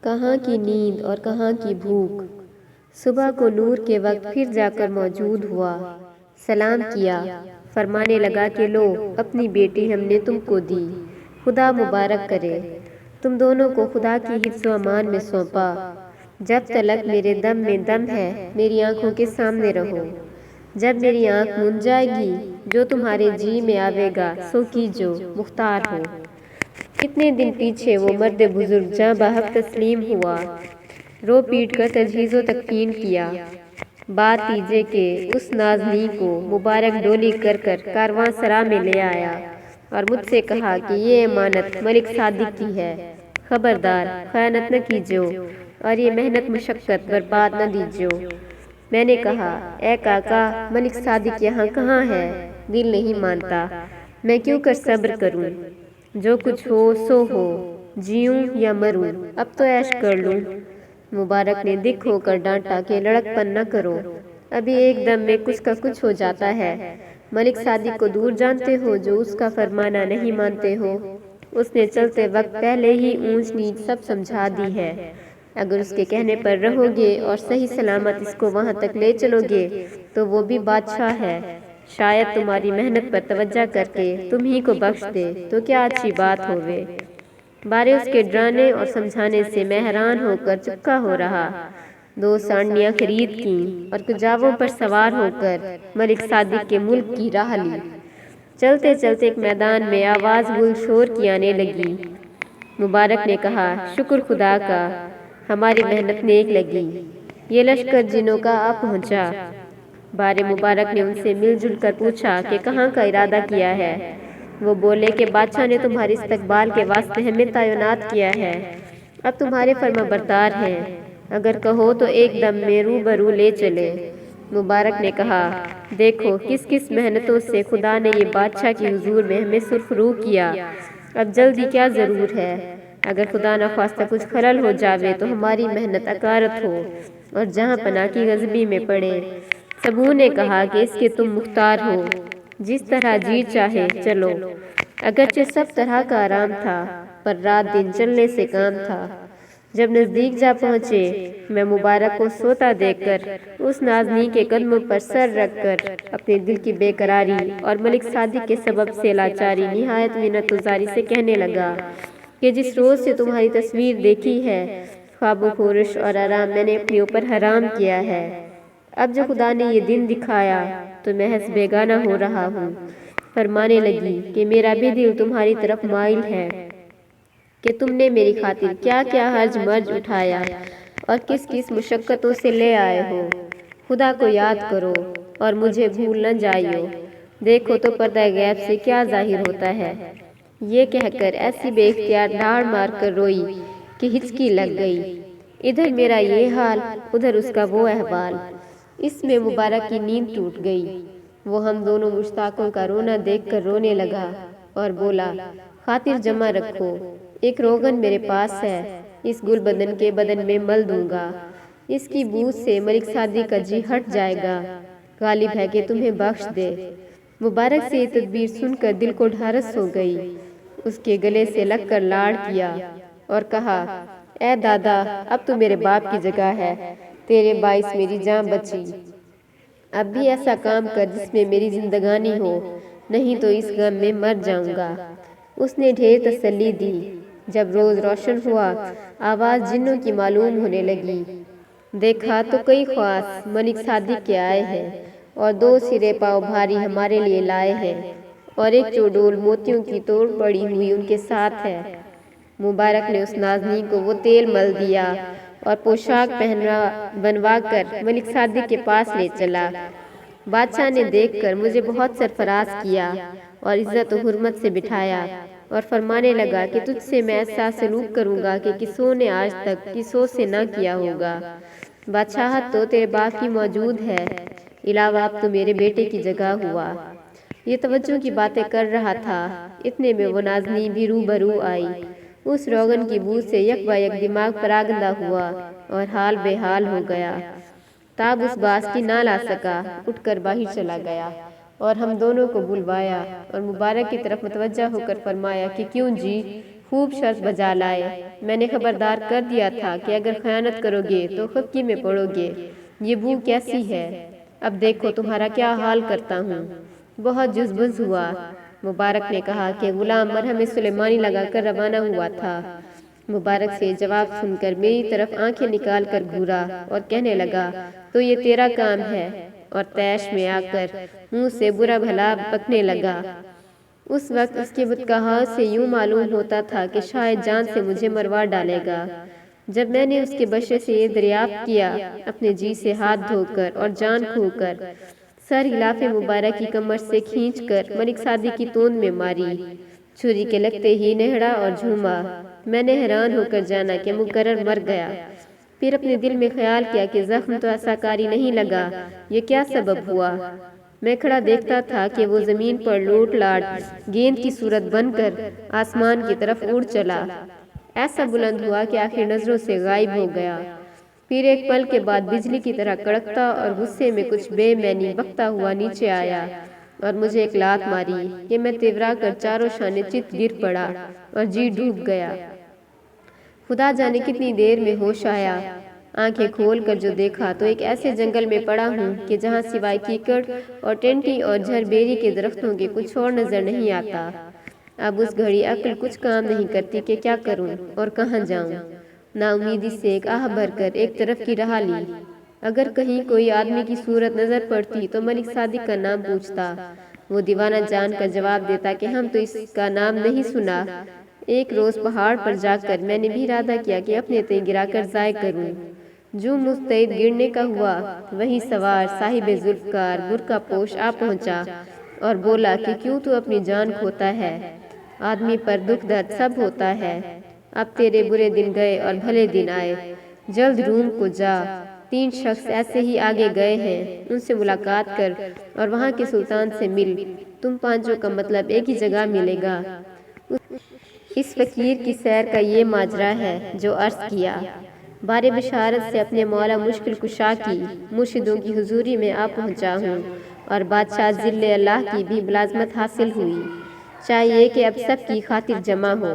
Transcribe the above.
کہاں کی نیند اور کہاں کی بھوک۔ صبح کو نور کے وقت پھر جا کر موجود ہوا، سلام کیا، فرمانے لگا کہ لو اپنی بیٹی ہم نے تم کو دی، خدا مبارک کرے، تم دونوں کو خدا کی حفظ و امان میں سونپا، جب تلک میرے دم میں دم ہے میری آنکھوں کے سامنے رہو، جب میری آنکھ منجھ جائے گی جو تمہارے جی میں آوے گا سو کیجو، مختار ہو۔ کتنے دن پیچھے وہ مرد بزرگ جاں بحق تسلیم ہوا، رو پیٹ کر تجہیز و تکفین کیا، بات تیجے کہ اس نازنی کو مبارک ڈولی کر کر کاروان سرا میں لے آیا اور مجھ سے کہا کہ یہ امانت ملک صادق کی ہے، خبردار خیانت نہ کیجو اور یہ محنت مشقت برباد نہ دیجو۔ میں نے کہا اے کاکا ملک صادق یہاں کہاں ہے، دل نہیں مانتا، میں کیوں کر صبر کروں، جو کچھ ہو سو ہو، جیوں یا مروں اب تو عیش کر لوں۔ مبارک نے دکھ ہو کر ڈانٹا کہ لڑک پن نہ کرو، ابھی ایک دم میں کچھ کا کچھ ہو جاتا ہے، ملک صادق کو دور جانتے ہو جو اس کا فرمانا نہیں مانتے ہو، اس نے چلتے وقت پہلے ہی اونچ نیچ سب سمجھا دی ہے، اگر اس کے کہنے پر رہو گے اور صحیح سلامت اس کو وہاں تک لے چلو گے تو وہ بھی بادشاہ ہے، شاید تمہاری محنت پر توجہ کر کے تم ہی کو بخش دے تو کیا اچھی بات ہووے۔ بارے اس کے ڈرانے اور سمجھانے سے میں حیران ہو کر چپکا ہو رہا، 2 سانڈیاں خرید کیں اور کجاووں پر سوار ہو کر ملک صادق کے ملک کی راہ لی۔ چلتے چلتے ایک میدان میں آواز گل شور کی آنے لگی۔ مبارک نے کہا شکر خدا کا، ہماری محنت نیک لگی، یہ لشکر جنوں کا آ پہنچا۔ بارے مبارک نے ان سے مل جل کر پوچھا کہ کہاں کا ارادہ کیا ہے، وہ بولے کہ بادشاہ نے تمہاری استقبال کے واسطے ہمیں تعینات کیا ہے، اب تمہارے فرما بردار ہیں، اگر کہو تو ایک دم میں روبرو لے چلے۔ مبارک نے کہا دیکھو کس کس محنتوں سے خدا نے یہ بادشاہ کی حضور میں ہمیں سرخرو کیا، اب جلدی کیا ضرور ہے، اگر خدا نخواستہ کچھ خلل ہو جاوے تو ہماری محنت اکارت ہو اور جہاں پناہ کی غضبی میں پڑے۔ سبھوں نے کہا کہ اس کے تم مختار ہو، جس طرح جی چاہے چلو، اگرچہ سب طرح کا آرام تھا پر رات دن چلنے سے کام تھا۔ جب نزدیک جا پہنچے میں مبارک کو سوتا دیکھ کر اس نازنی کے قدموں پر سر رکھ کر اپنے دل کی بے قراری اور ملک صادق کے سبب سے لاچاری نہایت منت گزاری سے کہنے لگا کہ جس روز سے تمہاری تصویر دیکھی ہے خواب و خورش اور آرام میں نے اپنے اوپر حرام کیا ہے، اب جو خدا نے یہ دن دکھایا تو محض بیگانہ ہو رہا ہوں۔ فرمانے لگی کہ میرا بھی دل تمہاری طرف مائل ہے کہ تم نے میری خاطر کیا کیا حرج مرج اٹھایا اور کس کس مشقتوں سے لے آئے ہو، خدا کو یاد کرو اور مجھے بھول نہ جائیو، دیکھو تو پردہ غیب سے کیا ظاہر ہوتا ہے۔ یہ کہہ کر ایسی بے اختیار دھاڑ مار کر روئی کہ ہچکی لگ گئی، ادھر میرا یہ حال ادھر اس کا وہ احوال۔ اس میں مبارک کی نیند ٹوٹ گئی، وہ ہم دونوں مشتاقوں کا رونا دیکھ کر رونے لگا اور بولا خاطر جمع رکھو، ایک روغن میرے پاس ہے، اس گل بدن کے بدن میں مل دوں گا، اس کی بو سے ملک صادق کا جی ہٹ جائے گا، غالب ہے کہ تمہیں بخش دے۔ مبارک سے یہ تدبیر سن کر دل کو ڈھارس ہو گئی، اس کے گلے سے لگ کر لاڑ کیا اور کہا اے دادا اب تو میرے باپ کی جگہ ہے، تیرے باعث میری جان بچی، اب بھی ایسا کام کر جس میں میری زندگانی ہو، نہیں تو اس غم میں مر جاؤں گا۔ اس نے ڈھیر تسلی دی۔ جب روز روشن ہوا آواز جنوں کی معلوم ہونے لگی، دیکھا تو کئی خواص ملک صادق کے آئے ہیں اور 2 سرے پاؤ بھاری ہمارے لیے لائے ہیں اور ایک چوڑول موتیوں کی توڑ پڑی ہوئی ان کے ساتھ ہے۔ مبارک نے اس نازنی کو وہ تیل مل دیا اور پوشاک بنوا کر ملک صادق کے پاس لے چلا۔ بادشاہ نے دیکھ کر مجھے بہت سرفراز کیا اور عزت و حرمت سے بٹھایا اور فرمانے لگا کہ تجھ سے میں ایسا سلوک کروں گا کہ کسوں نے آج تک کسوں سے نہ کیا ہوگا۔ بادشاہت تو تیرے باپ کی موجود ہے، علاوہ اب تو میرے بیٹے کی جگہ ہوا۔ یہ توجہ کی باتیں کر رہا تھا، اتنے میں وہ نازنی بھی روبرو آئی، اس روغن کی بو سے یک با یک دماغ پراگندہ ہوا اور حال بے حال ہو گیا، تاب اس باس کی نہ لا سکا، اٹھ کر باہر چلا گیا اور ہم دونوں کو بلوایا اور مبارک کی طرف متوجہ ہو کر فرمایا کہ کیوں جی خوب شرط بجا لائے۔ میں نے خبردار کر دیا تھا کہ اگر خیانت کرو گے تو خفگی میں پڑو گے۔ یہ بو کیسی ہے؟ اب دیکھو تمہارا کیا حال کرتا ہوں۔ بہت جزبز ہوا۔ مبارک نے کہا کہ غلام مرہم سلیمانی لگا کر روانہ ہوا تھا۔ مبارک سے جواب سن کر میری طرف آنکھیں نکال کر گھورا اور کہنے لگا تو یہ تیرا کام ہے، اور طیش میں آ کر منہ سے برا بھلا بکنے لگا۔ اس وقت اس کے بدقہاؤ سے یوں معلوم ہوتا تھا کہ شاید جان سے مجھے مروا ڈالے گا۔ جب میں نے اس کے بشر سے یہ دریافت کیا، اپنے جی سے ہاتھ دھو کر اور جان کھو کر سر غلاف مبارک کی کمر سے کھینچ کر ملک سعدی کی توند میں ماری، چھری کے لگتے ہی نہڑا اور جھوما۔ میں نے حیران ہو کر جانا کہ مقرر مر گیا۔ پھر اپنے دل میں خیال کیا کہ زخم تو ایسا کاری نہیں لگا، یہ کیا سبب ہوا؟ میں کھڑا دیکھتا تھا کہ وہ زمین پر لوٹ لاٹ گیند کی صورت بن کر آسمان کی طرف اڑ چلا، ایسا بلند ہوا کہ آخر نظروں سے غائب ہو گیا۔ پھر ایک پل کے بعد بجلی کی طرح کڑکتا اور غصے میں کچھ بے معنی بکتا ہوا نیچے آیا اور مجھے ایک لات ماری کہ میں تیورا کر چاروں شانے چت گر پڑا اور جی ڈوب گیا۔ خدا جانے کتنی دیر میں ہوش آیا۔ آنکھیں کھول کر جو دیکھا تو ایک ایسے جنگل میں پڑا ہوں کہ جہاں سوائے کیکڑ اور ٹینٹی اور جھر بیری کے درختوں کے کچھ اور نظر نہیں آتا۔ اب اس گھڑی عقل کچھ کام نہیں کرتی کہ کیا کروں اور کہاں جاؤں۔ نا امیدی سے ایک آہ بھر کر ایک طرف کی راہ لی۔ اگر کہیں کوئی آدمی کی صورت نظر پڑتی تو ملک صادق کا نام پوچھتا۔ وہ دیوانہ جان کر جواب دیتا کہ ہم تو اس کا نام نہیں سنا۔ ایک روز پہاڑ پر جا کر میں نے بھی ارادہ کیا کہ اپنے تئیں گرا کر ضائع کروں۔ جو مستعد گرنے کا ہوا، وہی سوار صاحب ذوالفقار برقع پوش آ پہنچا اور بولا کہ کیوں تو اپنی جان کھوتا ہے؟ آدمی پر دکھ درد سب ہوتا ہے۔ اب تیرے برے دن گئے اور بھلے دن آئے۔ جلد روم کو جا، 3 شخص ایسے ہی آگے گئے ہیں، ان سے ملاقات کر اور وہاں کے سلطان سے مل۔ تم پانچوں کا مطلب ایک ہی جگہ ملے گا۔ اس فقیر کی سیر کا یہ ماجرا ہے جو عرض کیا۔ بار بشارت سے اپنے مولا مشکل کشا کی مرشدوں کی حضوری میں آ پہنچا ہوں اور بادشاہ ذل اللہ کی بھی ملازمت حاصل ہوئی۔ چاہیے کہ اب سب کی خاطر جمع ہو۔